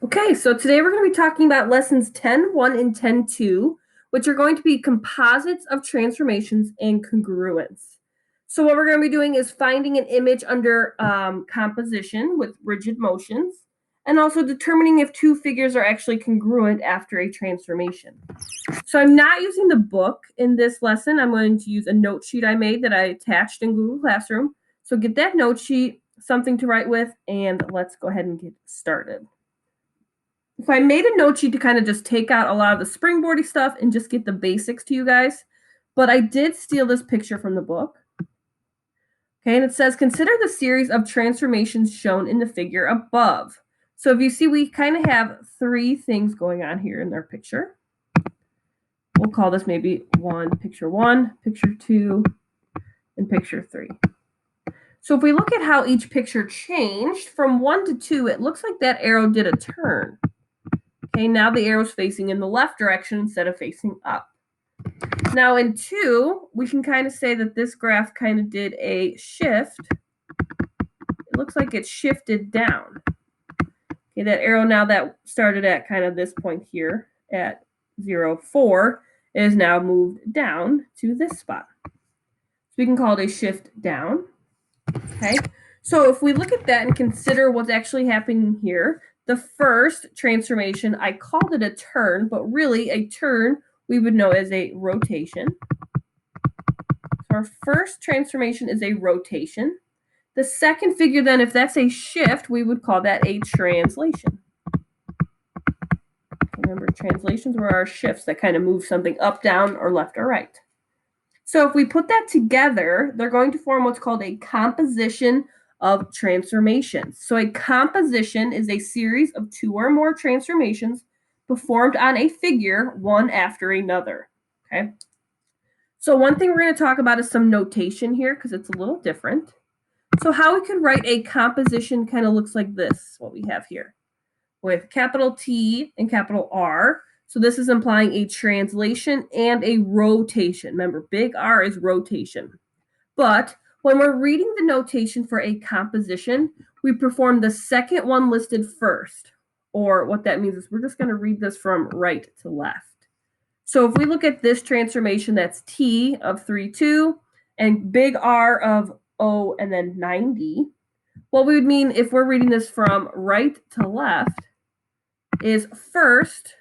Okay, so today we're going to be talking about lessons 10.1 and 10.2, which are going to be composites of transformations and congruence. So what we're going to be doing is finding an image under composition with rigid motions, and also determining if two figures are actually congruent after a transformation. So I'm not using the book in this lesson. I'm going to use a note sheet I made that I attached in Google Classroom. So get that note sheet, something to write with, and let's go ahead and get started. So I made a note sheet to kind of just take out a lot of the springboardy stuff and just get the basics to you guys. But I did steal this picture from the book. Okay, and it says, consider the series of transformations shown in the figure above. So if you see, we kind of have three things going on here in their picture. We'll call this maybe picture one, picture two, and picture three. So if we look at how each picture changed from 1 to 2, it looks like that arrow did a turn. Okay, now the arrow's facing in the left direction instead of facing up. Now in 2, we can kind of say that this graph kind of did a shift. It looks like it shifted down. Okay, that arrow now that started at kind of this point here at 0, 4 is now moved down to this spot. So we can call it a shift down. Okay, so if we look at that and consider what's actually happening here, the first transformation, I called it a turn, but really a turn we would know as a rotation. So our first transformation is a rotation. The second figure then, if that's a shift, we would call that a translation. Remember, translations were our shifts that kind of move something up, down, or left or right. So if we put that together, they're going to form what's called a composition of transformations. So a composition is a series of two or more transformations performed on a figure, one after another. Okay. So one thing we're going to talk about is some notation here because it's a little different. So how we could write a composition kind of looks like this, what we have here, with capital T and capital R. So this is implying a translation and a rotation. Remember, big R is rotation. But when we're reading the notation for a composition, we perform the second one listed first. Or what that means is we're just going to read this from right to left. So if we look at this transformation, that's T of 3, 2, and big R of O and then 90. What we would mean if we're reading this from right to left is first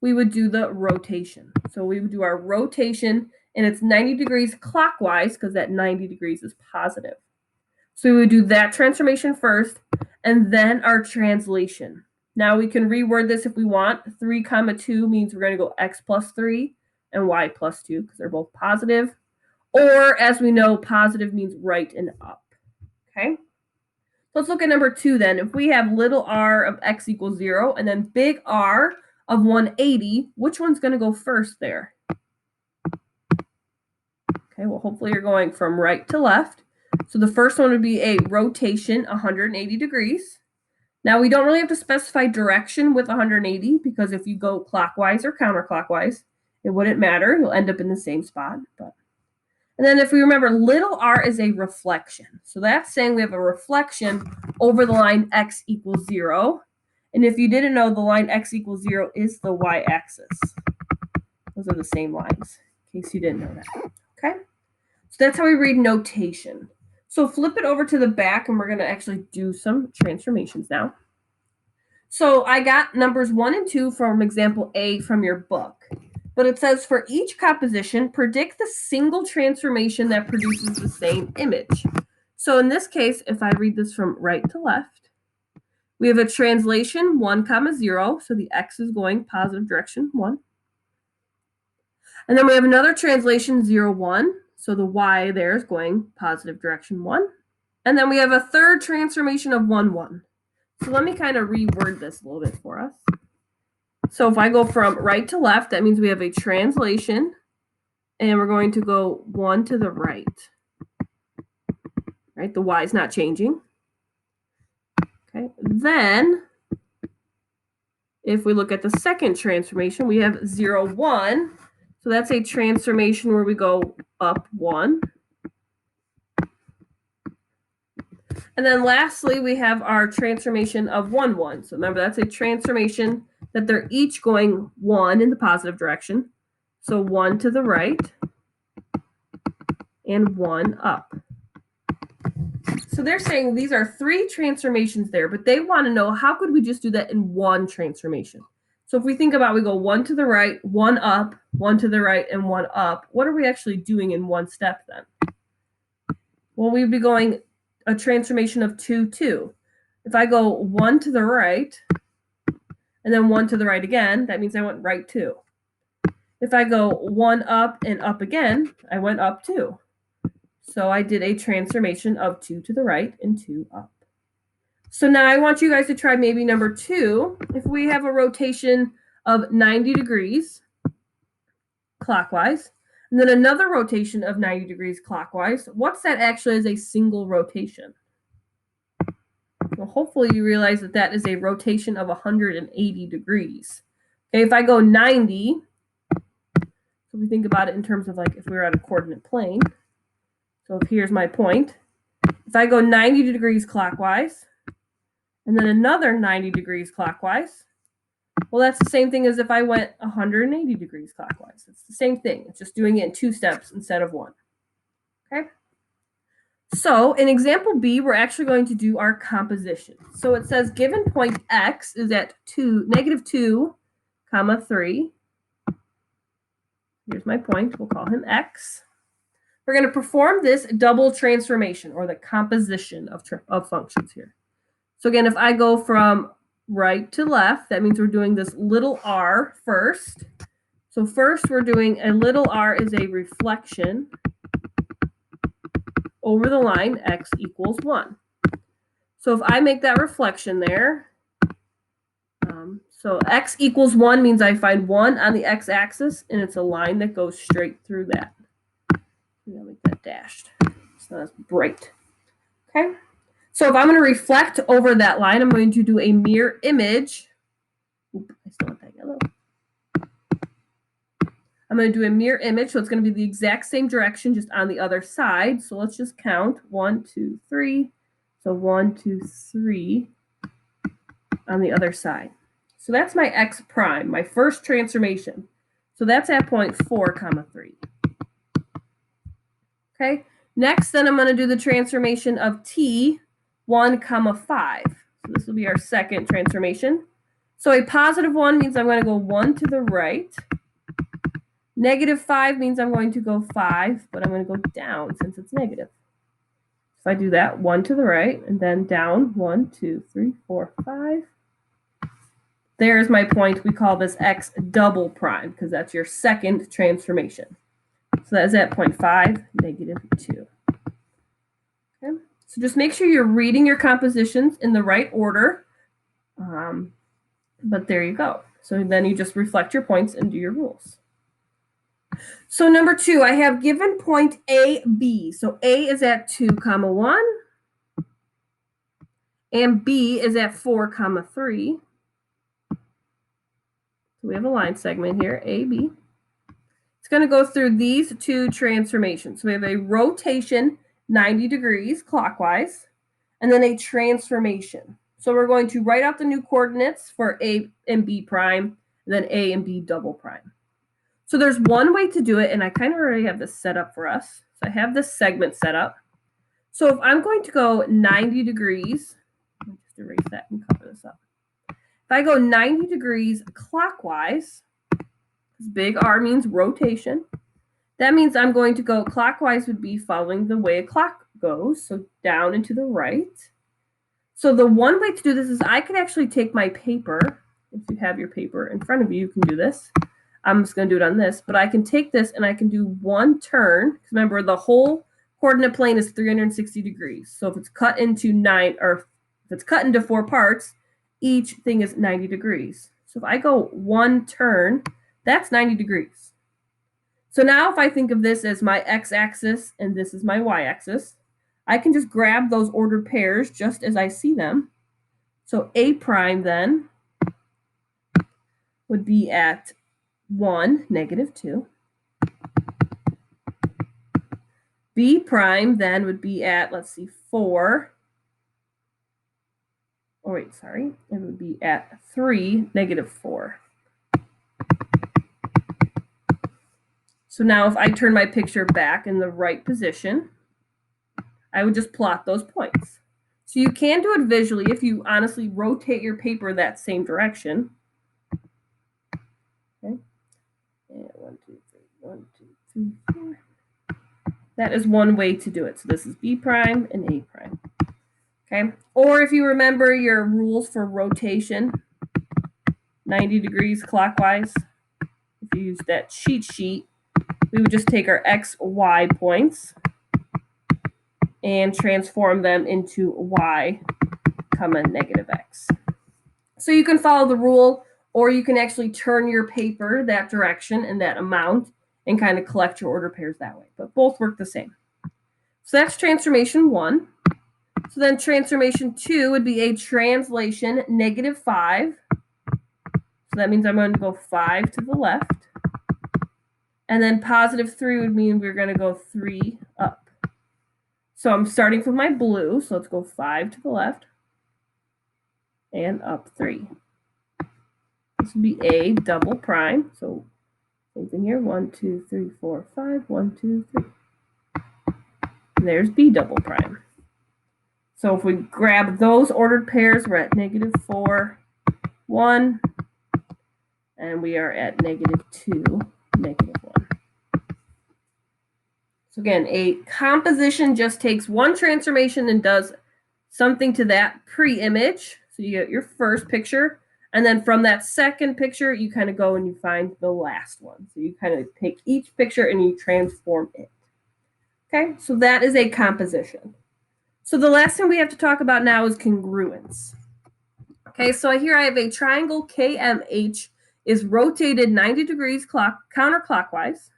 we would do the rotation. So we would do our rotation, and it's 90 degrees clockwise because that 90 degrees is positive. So we would do that transformation first, and then our translation. Now we can reword this if we want. 3, 2 means we're going to go x plus 3 and y plus 2 because they're both positive. Or as we know, positive means right and up. Okay? Let's look at number 2 then. If we have little r of x equals 0 and then big R of 180, which one's going to go first there? Okay, well, hopefully you're going from right to left. So the first one would be a rotation 180 degrees. Now we don't really have to specify direction with 180 because if you go clockwise or counterclockwise, it wouldn't matter. You'll end up in the same spot. And then if we remember, little r is a reflection. So that's saying we have a reflection over the line x equals 0. And if you didn't know, the line x equals 0 is the y-axis. Those are the same lines, in case you didn't know that. Okay? So that's how we read notation. So flip it over to the back, and we're going to actually do some transformations now. So I got numbers 1 and 2 from example A from your book. But it says for each composition, predict the single transformation that produces the same image. So in this case, if I read this from right to left, we have a translation 1, 0. So the x is going positive direction 1. And then we have another translation 0, 1. So the y there is going positive direction 1. And then we have a third transformation of 1, 1. So let me kind of reword this a little bit for us. So if I go from right to left, that means we have a translation, and we're going to go 1 to the right. Right, the y is not changing. Okay, then if we look at the second transformation, we have 0, 1. So that's a transformation where we go up 1. And then lastly, we have our transformation of 1, 1. So remember, that's a transformation that they're each going 1 in the positive direction. So 1 to the right and 1 up. So they're saying these are 3 transformations there, but they want to know how could we just do that in 1 transformation? So if we think about, we go 1 to the right, 1 up, 1 to the right, and 1 up, what are we actually doing in 1 step then? Well, we'd be going a transformation of 2, 2. If I go 1 to the right, and then 1 to the right again, that means I went right 2. If I go 1 up and up again, I went up 2. So I did a transformation of 2 to the right and 2 up. So now I want you guys to try maybe number 2. If we have a rotation of 90 degrees clockwise, and then another rotation of 90 degrees clockwise, what's that actually as a single rotation? Well, hopefully you realize that that is a rotation of 180 degrees. Okay, if I go 90, so we think about it in terms of like if we were at a coordinate plane. So if here's my point. If I go 90 degrees clockwise, and then another 90 degrees clockwise, well, that's the same thing as if I went 180 degrees clockwise. It's the same thing. It's just doing it in 2 steps instead of 1. Okay? So in example B, we're actually going to do our composition. So it says given point X is at -2, 3. Here's my point. We'll call him X. We're going to perform this double transformation, or the composition of functions here. So again, if I go from right to left, that means we're doing this little r first. So first we're doing a little r is a reflection over the line x equals 1. So if I make that reflection there, so x equals 1 means I find 1 on the x-axis, and it's a line that goes straight through that. I'll make that dashed. It's not as bright. Okay. So if I'm going to reflect over that line, I'm going to do a mirror image. Oop, I still want that yellow. I'm going to do a mirror image, so it's going to be the exact same direction, just on the other side. So let's just count 1, 2, 3. So 1, 2, 3 on the other side. So that's my x prime, my first transformation. So that's at point 4, 3. Okay. Next, then I'm going to do the transformation of t 1, 5. So this will be our second transformation. So a positive 1 means I'm going to go 1 to the right. -5 means I'm going to go 5, but I'm going to go down since it's negative. If I do that, 1 to the right, and then down, 1, 2, 3, 4, 5. There's my point. We call this x double prime, because that's your second transformation. So that's at point 5, -2. Okay. So just make sure you're reading your compositions in the right order. But there you go. So then you just reflect your points and do your rules. So number 2, I have given point A, B. So A is at 2, 1, and B is at 4, 3. So we have a line segment here, A, B. It's going to go through these 2 transformations. So we have a rotation 90 degrees clockwise, and then a transformation. So we're going to write out the new coordinates for A and B prime, and then A and B double prime. So there's one way to do it, and I kind of already have this set up for us. So I have this segment set up. So if I'm going to go 90 degrees, let me just erase that and cover this up. If I go 90 degrees clockwise, this big R means rotation. That means I'm going to go clockwise would be following the way a clock goes, so down and to the right. So the one way to do this is I can actually take my paper. If you have your paper in front of you, you can do this. I'm just going to do it on this, but I can take this and I can do one turn. Remember, the whole coordinate plane is 360 degrees. So if it's cut into 4 parts, each thing is 90 degrees. So if I go one turn, that's 90 degrees. So now if I think of this as my x-axis and this is my y-axis, I can just grab those ordered pairs just as I see them. So A prime then would be at 1, -2. B prime then would be at, let's see, 4, oh wait, sorry, it would be at 3, -4. So now if I turn my picture back in the right position, I would just plot those points. So you can do it visually if you honestly rotate your paper that same direction. Okay. And 1, 2, 3, 1, 2, 3, 4. That is one way to do it. So this is B prime and A prime. Okay. Or if you remember your rules for rotation, 90 degrees clockwise, if you use that cheat sheet, we would just take our X, Y points and transform them into Y, -X. So you can follow the rule, or you can actually turn your paper that direction and that amount and kind of collect your ordered pairs that way. But both work the same. So that's transformation 1. So then transformation 2 would be a translation -5. So that means I'm going to go 5 to the left. And then +3 would mean we're going to go 3 up. So I'm starting from my blue. So let's go 5 to the left and up 3. This would be A double prime. So same thing here. 1, 2, 3, 4, 5. 1, 2, 3. And there's B double prime. So if we grab those ordered pairs, we're at -4, 1. And we are at -2, -1. So again, a composition just takes one transformation and does something to that pre-image. So you get your first picture, and then from that second picture, you kind of go and you find the last one. So you kind of take each picture and you transform it. Okay, so that is a composition. So the last thing we have to talk about now is congruence. Okay, so here I have a triangle KMH is rotated 90 degrees counterclockwise.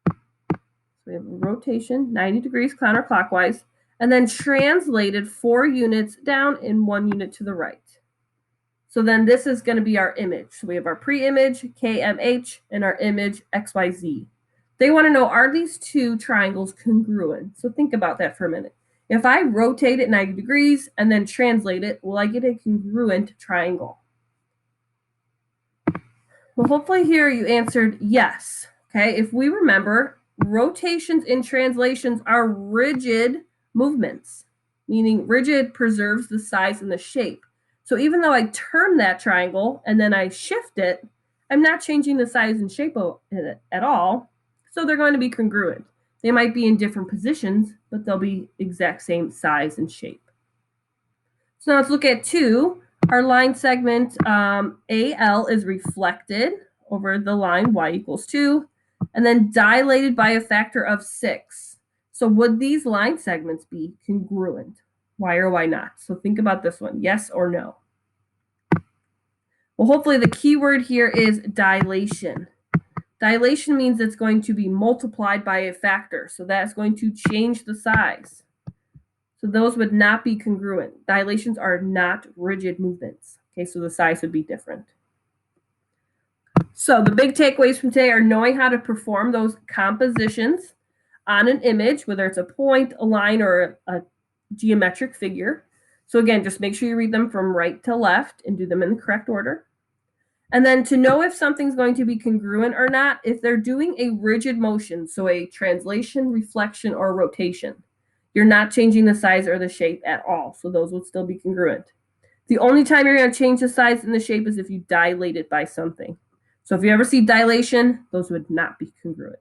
So we have a rotation 90 degrees counterclockwise, and then translated 4 units down and 1 unit to the right. So then this is going to be our image. So we have our pre-image, KMH, and our image, XYZ. They want to know, are these two triangles congruent? So think about that for a minute. If I rotate it 90 degrees and then translate it, will I get a congruent triangle? Well, hopefully here you answered yes. Okay, if we remember, rotations in translations are rigid movements, meaning rigid preserves the size and the shape. So even though I turn that triangle and then I shift it, I'm not changing the size and shape of it at all. So they're going to be congruent. They might be in different positions, but they'll be exact same size and shape. So now let's look at 2. Our line segment AL is reflected over the line y equals 2, and then dilated by a factor of 6. So would these line segments be congruent? Why or why not? So think about this one, yes or no. Well, hopefully the key word here is dilation. Dilation means it's going to be multiplied by a factor, so that's going to change the size. So those would not be congruent. Dilations are not rigid movements. Okay, so the size would be different. So the big takeaways from today are knowing how to perform those compositions on an image, whether it's a point, a line, or a geometric figure. So again, just make sure you read them from right to left and do them in the correct order. And then to know if something's going to be congruent or not, if they're doing a rigid motion, so a translation, reflection, or rotation, you're not changing the size or the shape at all. So those would still be congruent. The only time you're going to change the size and the shape is if you dilate it by something. So if you ever see dilation, those would not be congruent.